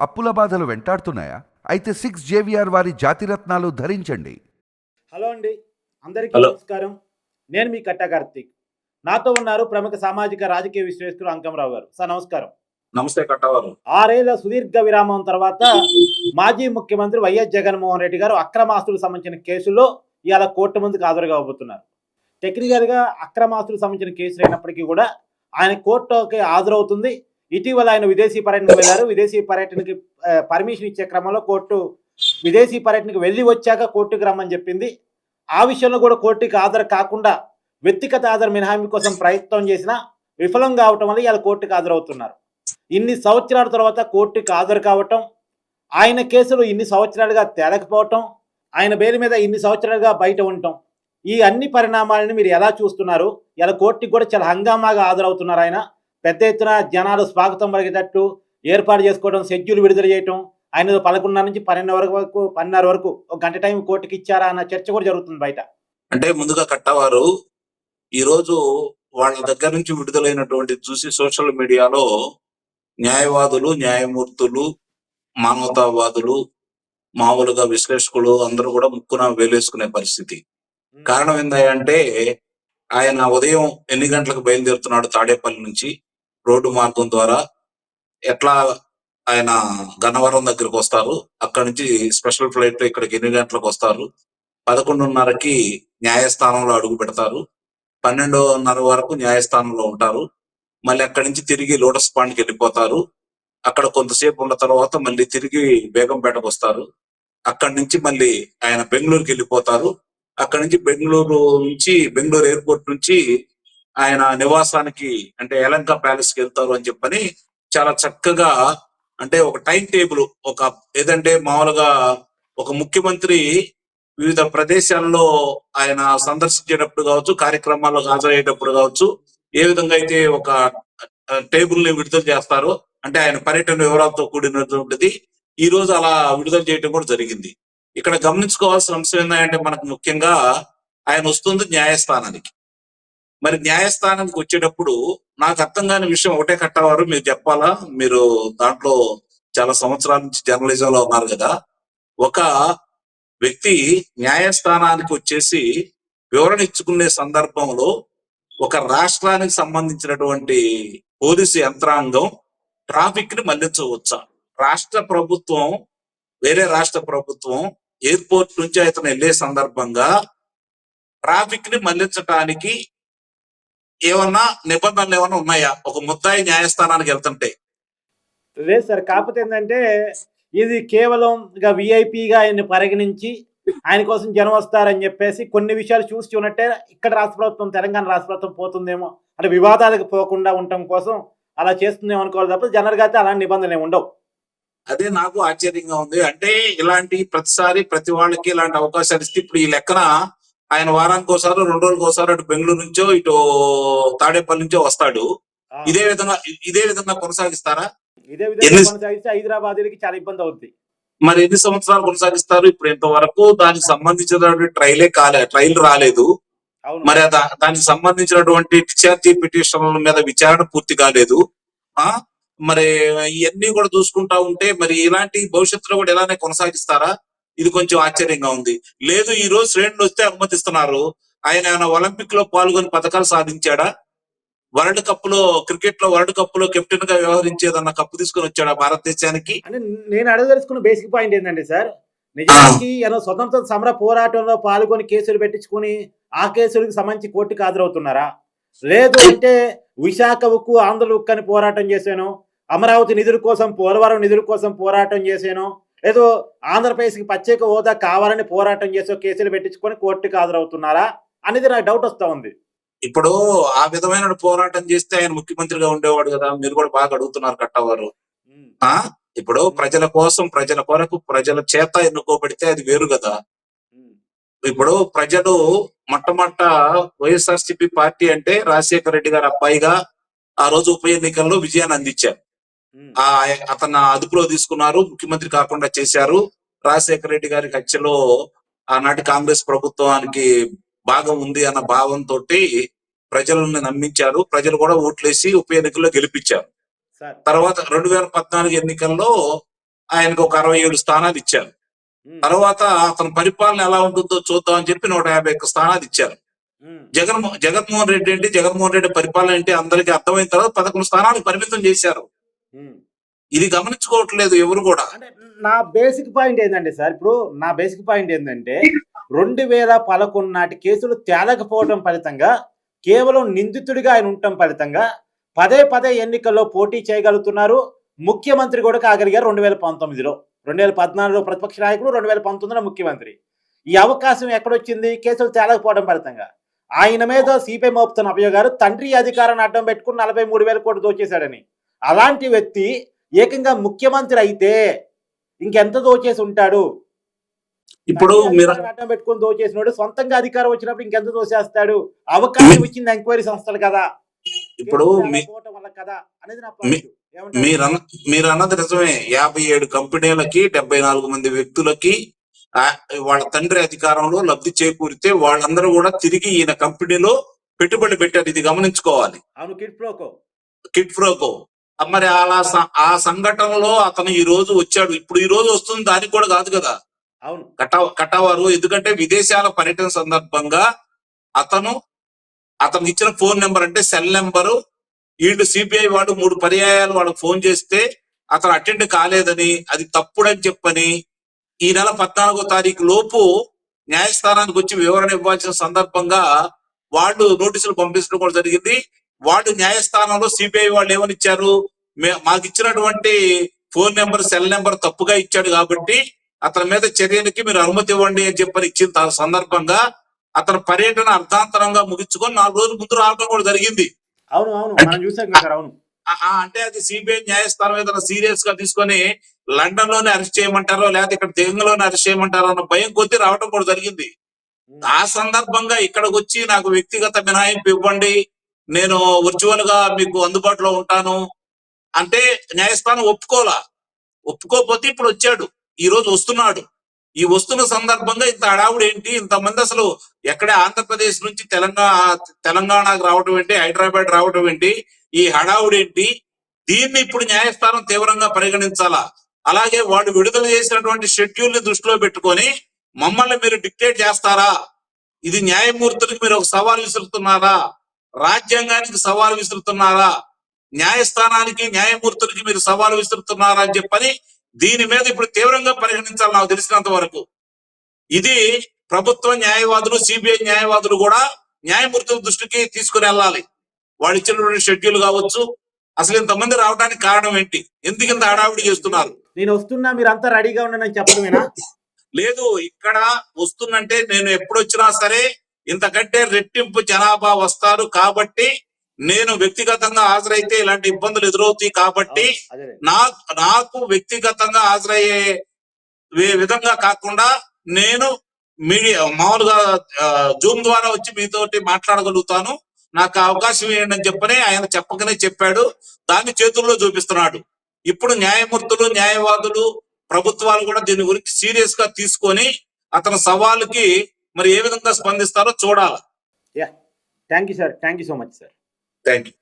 అప్పుల బాధలు వెంటాడుతున్నాయా? అయితే 6 జేవిఆర్ వారి జాతిరత్నాలు ధరించండి. హలో అండి, అందరికీ హలో. నమస్కారం. నేను మీ కట్టా కార్తీక్. నాతో ఉన్నారు ప్రముఖ సామాజిక రాజకీయ విశ్లేషకులు అంకంరావు గారు. సార్ నమస్కారం. నమస్తే కట్టవారు. 6 ఏళ్ల సుదీర్ఘ విరామం తర్వాత మాజీ ముఖ్యమంత్రి వైఎస్ జగన్మోహన్ రెడ్డి గారు అక్రమాస్తులకు సంబంధించిన కేసులో ఇవాళ కోర్టు ముందుకు హాజరు కాబోతున్నారు. టెక్నికల్గా అక్రమాస్తులకు సంబంధించిన కేసులు అయినప్పటికీ కూడా ఆయన కోర్టుకి హాజరవుతుంది. ఇటీవల ఆయన విదేశీ పర్యటనకు వెళ్ళారు. విదేశీ పర్యటనకి పర్మిషన్ ఇచ్చే క్రమంలో కోర్టు విదేశీ పర్యటనకు వెళ్ళి వచ్చాక కోర్టుకు రమ్మని చెప్పింది. ఆ విషయంలో కూడా కోర్టుకి హాజరు కాకుండా వ్యక్తిగత హాజరు మినహాయింపు కోసం ప్రయత్నం చేసినా విఫలం కావటం వల్ల ఇవాళ కోర్టుకు హాజరవుతున్నారు. ఇన్ని సంవత్సరాల తర్వాత కోర్టుకు హాజరు కావటం, ఆయన కేసులు ఇన్ని సంవత్సరాలుగా తేలకపోవటం, ఆయన బెయిల్ మీద ఇన్ని సంవత్సరాలుగా బయట ఉండటం, ఈ అన్ని పరిణామాలను మీరు ఎలా చూస్తున్నారు? ఇలా కోర్టుకి కూడా చాలా హంగామాగా హాజరవుతున్నారు. ఆయన పెద్ద ఎత్తున జనాలు స్వాగతం పలిగేటట్టు ఏర్పాటు చేసుకోవడం, షెడ్యూల్ విడుదల చేయటం, ఆయన 11:30 నుంచి 12:30 వరకు ఒక గంట టైం కోర్టుకి ఇచ్చారా అన్న చర్చ కూడా జరుగుతుంది బయట. అంటే ముందుగా కట్టవారు ఈ రోజు వాళ్ళ దగ్గర నుంచి విడుదలైనటువంటి చూసి సోషల్ మీడియాలో న్యాయవాదులు, న్యాయమూర్తులు, మానవతావాదులు, మామూలుగా విశ్లేషకులు అందరూ కూడా ముక్కున వేలేసుకునే పరిస్థితి. కారణం ఏంటంటే ఆయన ఉదయం ఎన్ని గంటలకు బయలుదేరుతున్నాడు తాడేపల్లి నుంచి రోడ్డు మార్గం ద్వారా, ఎట్లా ఆయన గన్నవరం దగ్గరకు వస్తారు, అక్కడి నుంచి స్పెషల్ ఫ్లైట్ లో ఇక్కడికి ఎన్ని గంటలకు వస్తారు, 11:30కి న్యాయస్థానంలో అడుగు పెడతారు, 12:30 వరకు న్యాయస్థానంలో ఉంటారు, మళ్ళీ అక్కడి నుంచి తిరిగి లోటస్ పాండ్కి వెళ్ళిపోతారు, అక్కడ కొంతసేపు ఉన్న తర్వాత మళ్ళీ తిరిగి బేగంపేటకు వస్తారు, అక్కడి నుంచి మళ్ళీ ఆయన బెంగళూరుకి వెళ్ళిపోతారు, అక్కడి నుంచి బెంగళూరు ఎయిర్పోర్ట్ నుంచి ఆయన నివాసానికి అంటే యలంక ప్యాలెస్ కి వెళ్తారు అని చెప్పని చాలా చక్కగా, అంటే ఒక టైం టేబుల్, ఏదంటే మామూలుగా ఒక ముఖ్యమంత్రి వివిధ ప్రదేశాల్లో ఆయన సందర్శించేటప్పుడు కావచ్చు, కార్యక్రమాల్లో హాజరయ్యేటప్పుడు కావచ్చు, ఏ విధంగా అయితే ఒక టేబుల్ ని విడుదల చేస్తారో, అంటే ఆయన పర్యటన వివరాలతో కూడినటువంటిది ఈ రోజు అలా విడుదల చేయడం కూడా జరిగింది. ఇక్కడ గమనించుకోవాల్సిన అంశం ఏంటంటే మనకు ముఖ్యంగా ఆయన వస్తుంది న్యాయస్థానానికి. మరి న్యాయస్థానానికి వచ్చేటప్పుడు నాకు అర్థం కాని విషయం ఒకటే కట్టవారు, మీరు చెప్పాలా, మీరు దాంట్లో చాలా సంవత్సరాల నుంచి జర్నలిజంలో ఉన్నారు కదా. ఒక వ్యక్తి న్యాయస్థానానికి వచ్చేసి వివరణ ఇచ్చుకునే సందర్భంలో ఒక రాష్ట్రానికి సంబంధించినటువంటి పోలీసు యంత్రాంగం ట్రాఫిక్ ని మళ్లించవచ్చా? రాష్ట్ర ప్రభుత్వం, వేరే రాష్ట్ర ప్రభుత్వం ఎయిర్పోర్ట్ నుంచి అతను వెళ్లే సందర్భంగా ట్రాఫిక్ ని మళ్లించడానికి ఏమన్నా నిబంధనలు ఏమన్నా ఉన్నాయా ఒక ముద్దాయి న్యాయస్థానానికి వెళ్తుంటే? లేదు సార్, కాకపోతే ఏంటంటే ఇది కేవలం ఇక విఐపిగా ఆయన్ని పరిగణించి ఆయన కోసం జనం వస్తారని చెప్పేసి కొన్ని విషయాలు చూసి ఉన్నట్టే ఇక్కడ రాష్ట్ర ప్రభుత్వం, తెలంగాణ రాష్ట్ర ప్రభుత్వం పోతుందేమో అంటే వివాదాలకు పోకుండా ఉండటం కోసం అలా చేస్తుందేమో అనుకోవాలి తప్ప జనరల్గా అయితే అలాంటి నిబంధనలు ఏమి ఉండవు. అదే నాకు ఆశ్చర్యంగా ఉంది. అంటే ఇలాంటి ప్రతిసారి ప్రతి వాళ్ళకి ఇలాంటి అవకాశాలు ఇస్తే, ఇప్పుడు ఈ లెక్కన ఆయన వారానికి ఒకసారి 2 రోజులకు ఒకసారి అటు బెంగళూరు నుంచో ఇటు తాడేపల్లి నుంచో వస్తాడు. ఇదే విధంగా కొనసాగిస్తారా? ఇదే విధంగా కొనసాగిస్తే హైదరాబాదీలకి చాలా ఇబ్బంది అవుతుంది. మరి ఎన్ని సంవత్సరాలు కొనసాగిస్తారు? ఇప్పుడు ఇంతవరకు దానికి సంబంధించినటువంటి ట్రైల్ రాలేదు. మరి దానికి సంబంధించినటువంటి డిశ్చార్జీ పిటిషన్ల మీద విచారణ పూర్తి కాలేదు. మరి ఇవన్నీ కూడా చూసుకుంటా ఉంటే మరి ఇలాంటి భవిష్యత్తులో కూడా ఇలానే కొనసాగిస్తారా? ఇది కొంచెం ఆశ్చర్యంగా ఉంది. లేదు, ఈ రోజు శ్రేణులు వస్తే అనుమతిస్తున్నారు. ఆయన ఒలింపిక్ లో పాల్గొని పథకాలు సాధించాడా? వరల్డ్ కప్ లో, క్రికెట్ లో వరల్డ్ కప్ లో కెప్టెన్ గా వ్యవహరించేదన్న కప్పు తీసుకొని వచ్చాడా భారతదేశానికి? అంటే నేను అడగదలుచుకున్న బేసిక్ పాయింట్ ఏంటంటే సార్, నిజానికి స్వతంత్ర సమర పోరాటంలో పాల్గొని కేసులు పెట్టించుకుని ఆ కేసులకు సంబంధించి కోర్టుకు హాజరవుతున్నారా? లేదు అంటే విశాఖ ఉక్కు, ఆంధ్ర ఉక్కు అని పోరాటం చేశాను, అమరావతి నిధుల కోసం, పోలవరం నిధుల కోసం పోరాటం చేశాను, ఏదో ఆంధ్రప్రదేశ్కి ప్రత్యేక హోదా కావాలని పోరాటం చేసే కేసులు పెట్టించుకొని కోర్టుకు హాజరవుతున్నారా అనేది నాకు డౌట్ వస్తా ఉంది. ఇప్పుడు ఆ విధమైన పోరాటం చేస్తే ఆయన ముఖ్యమంత్రిగా ఉండేవాడు కదా. మీరు కూడా బాగా అడుగుతున్నారు కట్టవారు. ఇప్పుడు ప్రజల కోసం, ప్రజల కొరకు, ప్రజల చేత ఎన్నుకోబడితే అది వేరు కదా. ఇప్పుడు ప్రజలు మొట్టమొదట వైఎస్ఆర్సీపీ పార్టీ అంటే రాజశేఖర రెడ్డి గారి అబ్బాయిగా ఆ రోజు ఉప ఎన్నికల్లో విజయాన్ని అందించారు. అతను అదుపులో తీసుకున్నారు, ముఖ్యమంత్రి కాకుండా చేశారు. రాజశేఖర రెడ్డి గారి హత్యలో ఆనాటి కాంగ్రెస్ ప్రభుత్వానికి భాగం ఉంది అన్న భావంతో ప్రజలను నమ్మించారు. ప్రజలు కూడా ఓట్లేసి ఉప ఎన్నికల్లో గెలిపించారు. తర్వాత 2014 ఎన్నికల్లో ఆయనకు ఒక 67 స్థానాలు ఇచ్చారు. తర్వాత అతని పరిపాలన ఎలా ఉంటుందో చూద్దాం అని చెప్పి 151 స్థానాలు ఇచ్చారు. జగన్మోహన్ రెడ్డి ఏంటి, జగన్మోహన్ రెడ్డి పరిపాలన ఏంటి అందరికీ అర్థమైన తర్వాత 11 స్థానాలకు పరిమితం చేశారు. ఇది గమనించుకోవట్లేదు ఎవరు కూడా. అంటే నా బేసిక్ పాయింట్ ఏంటంటే సార్, ఇప్పుడు నా బేసిక్ పాయింట్ ఏంటంటే 2011 నాటి కేసులు తేలకపోవడం ఫలితంగా, కేవలం నిందితుడిగా ఆయన ఉండటం ఫలితంగా పదే పదే ఎన్నికల్లో పోటీ చేయగలుగుతున్నారు. ముఖ్యమంత్రి కూడా కాగలిగారు 2019లో, 2014లో ప్రతిపక్ష నాయకుడు, 2019లో ముఖ్యమంత్రి. ఈ అవకాశం ఎక్కడొచ్చింది? కేసులు తేలకపోవడం ఫలితంగా. ఆయన మీద సిపిఐ మోపుతున్న అభియోగాలు తండ్రి అధికారాన్ని అడ్డం పెట్టుకుని 43,000 కోట్లు దోచేశాడని. అలాంటి వ్యక్తి ఏకంగా ముఖ్యమంత్రి అయితే ఇంకెంత దోచేసి ఉంటాడు? ఇప్పుడు మీరు అడ్డం పెట్టుకుని దోచేసినాడు, సొంతంగా అధికారం వచ్చినప్పుడు ఇంకెంత దోచేస్తాడు? అవకాశం ఇచ్చింది ఎంక్వైరీ సంస్థలు కదా, ఇప్పుడు వల్ల కదా అనేది నా మీరు అన్నది నిజమే. 57 కంపెనీలకి 74 మంది వ్యక్తులకి వాళ్ళ తండ్రి అధికారంలో లబ్ధి చేకూరితే వాళ్ళందరూ కూడా తిరిగి ఈయన కంపెనీలో పెట్టుబడి పెట్టారు. ఇది గమనించుకోవాలి. అవును, కిడ్ ఫ్రోకో. మరి అలా ఆ సంఘటనలో అతను ఈ రోజు వచ్చాడు. ఇప్పుడు ఈ రోజు వస్తుంది దానికి కూడా కాదు కదా. అవును, కట్టవారు. ఎందుకంటే విదేశాల పర్యటన సందర్భంగా అతను ఇచ్చిన ఫోన్ నెంబర్ అంటే సెల్ నెంబరు, వీళ్ళు సిబిఐ వాడు 3 పర్యాయాలు వాళ్ళకి ఫోన్ చేస్తే అతను అటెండ్ కాలేదని, అది తప్పుడని చెప్పని ఈ నెల 14వ తారీఖు లోపు న్యాయస్థానానికి వచ్చి వివరణ ఇవ్వాల్సిన సందర్భంగా వాళ్ళు నోటీసులు పంపించడం కూడా జరిగింది. వాళ్ళు న్యాయస్థానంలో సిబిఐ వాళ్ళు ఏమని ఇచ్చారు, మాకు ఇచ్చినటువంటి ఫోన్ నెంబర్, సెల్ నెంబర్ తప్పుగా ఇచ్చాడు కాబట్టి అతని మీద చర్యలకి మీరు అనుమతి ఇవ్వండి అని చెప్పని ఇచ్చిన సందర్భంగా అతని పర్యటన అర్థాంతరంగా ముగించుకొని 4 రోజుల ముందు రావడం కూడా జరిగింది. అంటే అది సిబిఐ న్యాయస్థానం ఏదైనా సీరియస్ గా తీసుకొని లండన్ లోనే అరెస్ట్ చేయమంటారో లేకపోతే ఇక్కడ తెలంగాణలోనే అరెస్ట్ చేయమంటారో అన్న భయం కొద్దీ రావడం కూడా జరిగింది. ఆ సందర్భంగా ఇక్కడికి వచ్చి నాకు వ్యక్తిగత మినహాయింపు ఇవ్వండి, నేను వర్చువల్ గా మీకు అందుబాటులో ఉంటాను అంటే న్యాయస్థానం ఒప్పుకోకపోతే ఇప్పుడు వచ్చాడు, ఈ రోజు వస్తున్నాడు. ఈ వస్తున్న సందర్భంగా ఇంత హడావుడు ఏంటి? ఇంతమంది అసలు ఎక్కడే ఆంధ్రప్రదేశ్ నుంచి తెలంగాణకు రావడం ఏంటి, హైదరాబాద్ రావడం ఏంటి, ఈ హడావుడు ఏంటి? దీన్ని ఇప్పుడు న్యాయస్థానం తీవ్రంగా పరిగణించాలా. అలాగే వాళ్ళు విడుదల చేసినటువంటి షెడ్యూల్ ని దృష్టిలో పెట్టుకొని మమ్మల్ని మీరు డిక్టేట్ చేస్తారా? ఇది న్యాయమూర్తులకు మీరు ఒక సవాల్ విసురుతున్నారా? రాజ్యాంగానికి సవాల్ విసురుతున్నారా? న్యాయస్థానానికి, న్యాయమూర్తులకి మీరు సవాల్ విసురుతున్నారా అని చెప్పని దీని మీద ఇప్పుడు తీవ్రంగా పరిగణించాలి. నాకు తెలిసినంత వరకు ఇది ప్రభుత్వ న్యాయవాదులు, సిబిఐ న్యాయవాదులు కూడా న్యాయమూర్తుల దృష్టికి తీసుకుని వెళ్ళాలి. వాళ్ళు ఇచ్చినటువంటి షెడ్యూల్ కావచ్చు, అసలు ఇంతమంది రావడానికి కారణం ఏంటి, ఎందుకు ఇంత హడావిడి చేస్తున్నారు? నేను వస్తున్నా, మీరు అంతా రెడీగా ఉన్నానని చెప్పడమేనా? లేదు, ఇక్కడ వస్తున్నంటే నేను ఎప్పుడు వచ్చినా సరే ఇంతకంటే రెట్టింపు జనాభా వస్తారు కాబట్టి నేను వ్యక్తిగతంగా హాజరైతే ఇలాంటి ఇబ్బందులు ఎదురవుతాయి కాబట్టి నాకు వ్యక్తిగతంగా హాజరయ్యే విధంగా కాకుండా నేను మీడియా మామూలుగా జూమ్ ద్వారా వచ్చి మీతోటి మాట్లాడగలుగుతాను, నాకు అవకాశం ఇవ్వండి అని చెప్పని ఆయన చెప్పకనే చెప్పాడు. దాన్ని చేతుల్లో చూపిస్తున్నాడు. ఇప్పుడు న్యాయమూర్తులు, న్యాయవాదులు, ప్రభుత్వాలు కూడా దీని గురించి సీరియస్ గా తీసుకొని అతని సవాలుకి మరి ఏ విధంగా స్పందిస్తారో చూడాలి. Thank you sir, thank you so much sir. Thank you.